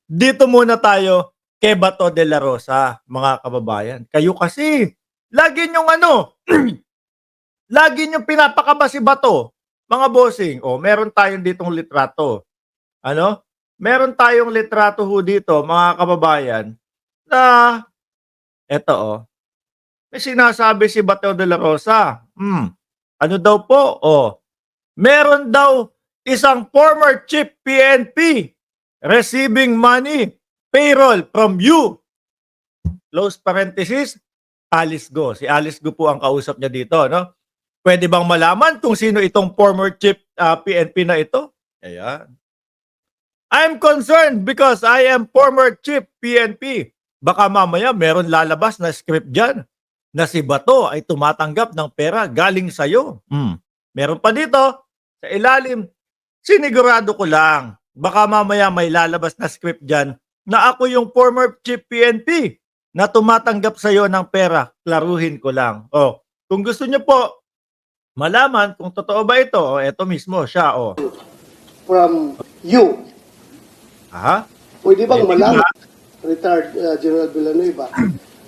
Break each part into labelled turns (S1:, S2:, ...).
S1: Dito muna tayo kay Bato de la Rosa, mga kababayan. Kayo kasi, lagi niyong lagi niyong pinapakaba si Bato, mga bossing. O, meron tayong ditong litrato. Ano? Meron tayong litrato ho dito, mga kababayan, na, eto may sinasabi si Bato de la Rosa. Ano daw po? Meron daw isang former chief PNP receiving money, payroll from you. Close parenthesis, Alice Go. Si Alice Go po ang kausap niya dito, no? Pwede bang malaman kung sino itong former chief PNP na ito? Ayan. I'm concerned because I am former chief PNP. Baka mamaya meron lalabas na script dyan na si Bato ay tumatanggap ng pera galing sa'yo. Meron pa dito, sa ilalim, sinigurado ko lang. Baka mamaya may lalabas na script dyan na ako yung former chief PNP na tumatanggap sa'yo ng pera. Klaruhin ko lang. Kung gusto niyo po malaman kung totoo ba ito, ito mismo siya.
S2: From you. Pwede bang malaman, retired General Villanueva,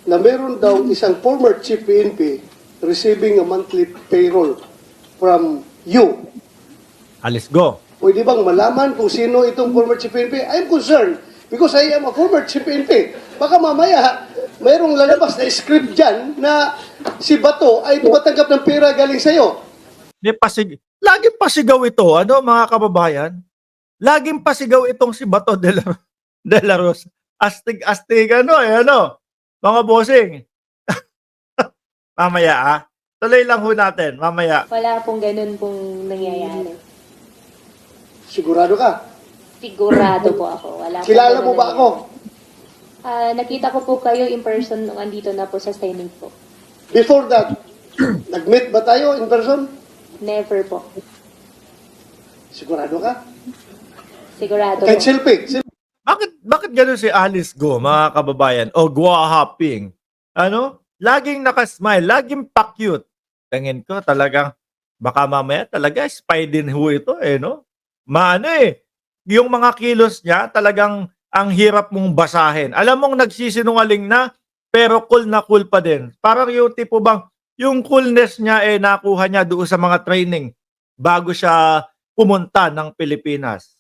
S2: na meron daw isang former chief PNP receiving a monthly payroll from you?
S1: Alice Go.
S2: Pwede bang malaman kung sino itong former chief PNP? I'm concerned because I am a former chief PNP. Baka mamaya, mayroong lalabas na script dyan na si Bato ay tumatanggap ng pera galing sa'yo.
S1: Laging pasigaw ito, mga kababayan? Laging pasigaw itong si Bato de la Rosa. Astig, mga bossing. Mamaya, tuloy lang ho natin, mamaya.
S3: Wala pong ganun pong nangyayari.
S2: Sigurado ka?
S3: Sigurado po ako. Wala
S2: Kilala mo ba ako?
S3: Nakita ko po kayo in person nung andito na po sa Senate po.
S2: Before that, nag-meet ba tayo in person?
S3: Never po.
S2: Sigurado ka?
S3: Sigurado
S2: Kahit
S3: po.
S2: selfie.
S1: Bakit ganun si Alice Go, mga kababayan? O Gua Hopping. Laging nakasmile, laging pa-cute. Tingin ko talagang, baka mamaya talaga spy din ho ito, no? Yung mga kilos niya, talagang ang hirap mong basahin. Alam mong nagsisinungaling na, pero cool na cool pa din. Parang yung tipo bang, yung coolness niya nakuha niya doon sa mga training bago siya pumunta ng Pilipinas.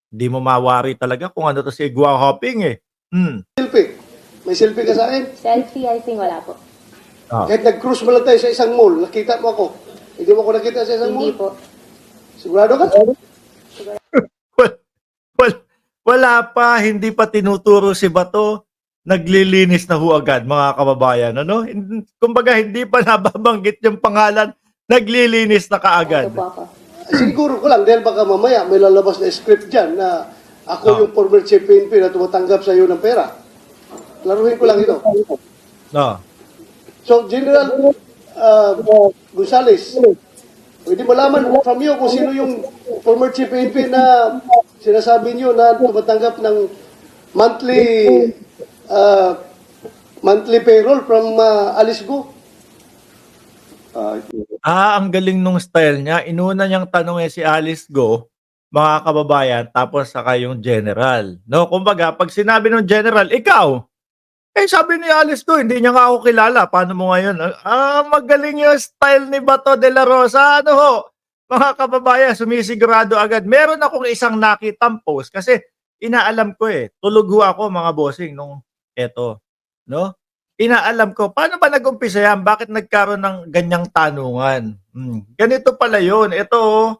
S1: Di mo mawari talaga kung ano to si Gua Hopping
S2: Selfie. May selfie ka sa akin?
S3: Selfie, I think wala po.
S2: Kahit nag-cruise mo lang tayo sa isang mall, nakita mo ako. Hindi mo ako nakita sa isang
S3: Hindi
S2: mall?
S3: po.
S2: Sigurado ka?
S1: Wala pa, hindi pa tinuturo si Bato, naglilinis na ho agad, mga kababayan. Kumbaga, hindi pa nababanggit yung pangalan, naglilinis na kaagad.
S3: Ito po ako.
S2: Siguro ko lang, dahil baka mamaya may lalabas na script dyan na ako yung former chief PNP na tumatanggap sa iyo ng pera. Laruhin ko lang ito. So, General Gonzales, pwede malaman from you kung sino yung former chief PNP na sinasabi niyo na tumatanggap ng monthly payroll from Alice Go?
S1: Ang galing nung style niya. Inuna niyang tanongin si Alice Go, mga kababayan, tapos saka yung general. Kumbaga, pag sinabi ng general, ikaw, sabi ni Alice Go, hindi niya nga ako kilala. Paano mo ngayon? Magaling yung style ni Bato de la Rosa. Mga kababayan, sumisigurado agad. Meron akong isang nakitang post kasi inaalam ko tulog ho ako, mga bossing, nung eto. Inaalam ko, paano ba nag-umpisa yan? Bakit nagkaroon ng ganyang tanungan? Ganito pala yun. Ito,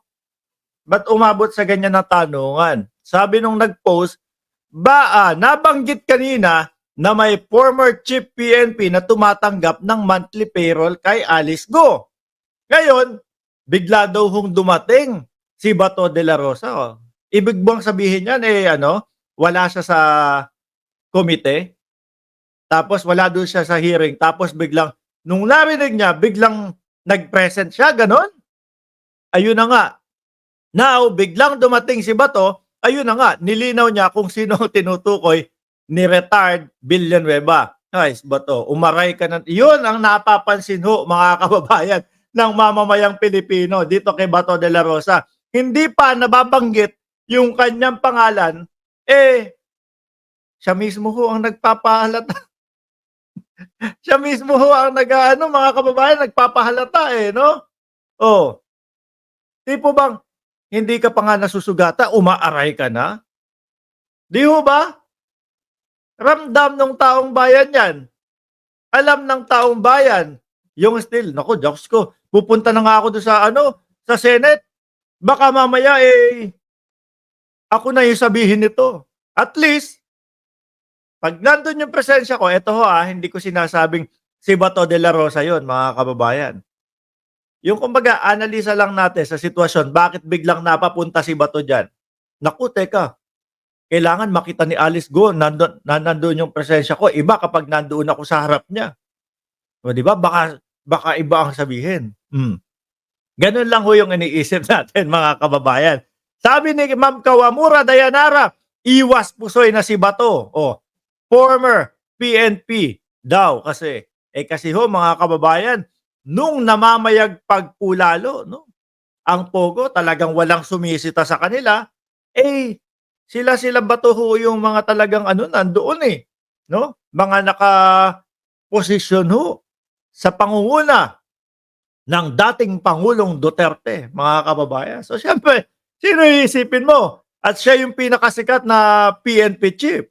S1: ba't umabot sa ganyan na tanungan? Sabi nung nag-post, nabanggit kanina na may former chief PNP na tumatanggap ng monthly payroll kay Alice Go. Ngayon, bigla daw hong dumating si Bato de la Rosa. Ibig bang sabihin yan, wala siya sa komite? Tapos wala doon siya sa hearing. Tapos biglang, nung narinig niya, biglang nag-present siya, ganon. Ayun na nga. Now, biglang dumating si Bato, ayun na nga, nilinaw niya kung sino ang tinutukoy ni retired Villanueva. Guys, Bato, umaray ka na. Yun ang napapansin ho, mga kababayan, ng mamamayang Pilipino dito kay Bato de la Rosa. Hindi pa nababanggit yung kanyang pangalan, siya mismo ho ang nagpapahalata. Siya mismo ho ang nag-aano, mga kababayan, nagpapahalata eh, no? Oh, tipo bang hindi ka pa nga nasusugata, umaaray ka na? Di ho ba? Ramdam ng taong bayan yan. Alam ng taong bayan. Yung still, naku, Diyos ko, pupunta na nga ako doon sa ano, sa Senate. Baka mamaya ako na yung sabihin nito. At least, pag nandun yung presensya ko, eto ho hindi ko sinasabing si Bato de la Rosa yon, mga kababayan. Yung kumbaga, analisa lang natin sa sitwasyon, bakit biglang napapunta si Bato dyan? Naku, teka, kailangan makita ni Alice Go nandun yung presensya ko. Iba kapag nandoon ako sa harap niya. O, di ba? Baka iba ang sabihin. Ganun lang ho yung iniisip natin, mga kababayan. Sabi ni Ma'am Kawamura Dayanara, iwas pusoy na si Bato. O, former PNP daw kasi. Kasi ho, mga kababayan, nung namamayagpag po lalo, no? Ang Pogo talagang walang sumisita sa kanila, sila Bato ho yung mga talagang nandoon no? Mga naka-posisyon ho sa pangunguna ng dating Pangulong Duterte, mga kababayan. So siyempre, sino iisipin mo? At siya yung pinakasikat na PNP chief.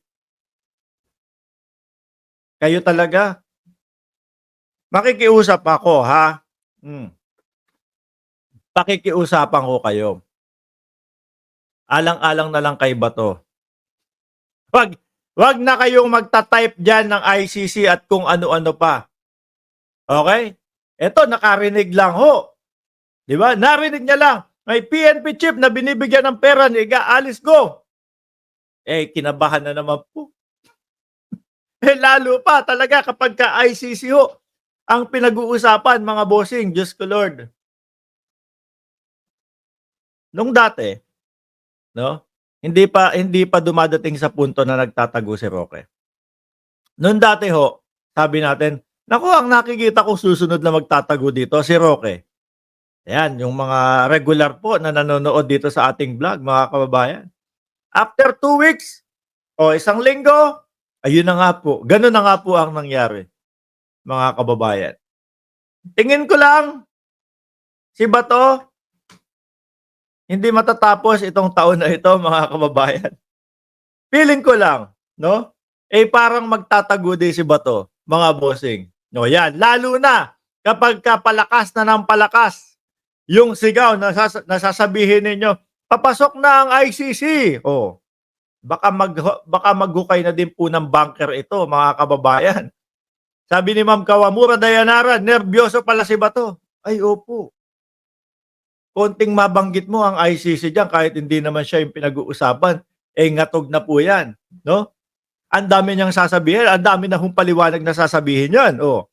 S1: Kayo talaga. Makikiusap ako, ha? Pakikiusapan ko kayo. Alang-alang na lang kay Bato. Wag na kayong magta-type diyan ng ICC at kung ano-ano pa. Okay? Ito, nakarinig lang ho. Di ba? Narinig niya lang. May PNP chief na binibigyan ng pera ni Alice Go. Kinabahan na naman po. Lalo pa talaga kapag ka ICC ho ang pinag-uusapan, mga bossing. Diyos ko Lord. Nung dati, no? Hindi pa dumadating sa punto na nagtatago si Roque. Noon dati ho, sabi natin, naku, ang nakikita ko susunod na magtatago dito si Roque. Ayan, yung mga regular po na nanonood dito sa ating vlog, mga kababayan. After 2 weeks o isang linggo, ayun na nga po. Ganun na nga po ang nangyari, mga kababayan. Tingin ko lang, si Bato, hindi matatapos itong taon na ito, mga kababayan. Feeling ko lang, no? Parang magtatago din si Bato, mga bossing. No, yan. Lalo na kapag palakas na ng palakas yung sigaw na nasasabihin ninyo, papasok na ang ICC. Oh, baka maghukay na din po ng bunker ito, mga kababayan. Sabi ni Ma'am Kawamura Dayanara, nervyoso pala si Bato. Ay, opo. Konting mabanggit mo ang ICC diyan kahit hindi naman siya yung pinag-uusapan, ngatog na po yan, no? Ang dami niyang sasabihin, ang dami na hong paliwanag na sasabihin yan. Oh.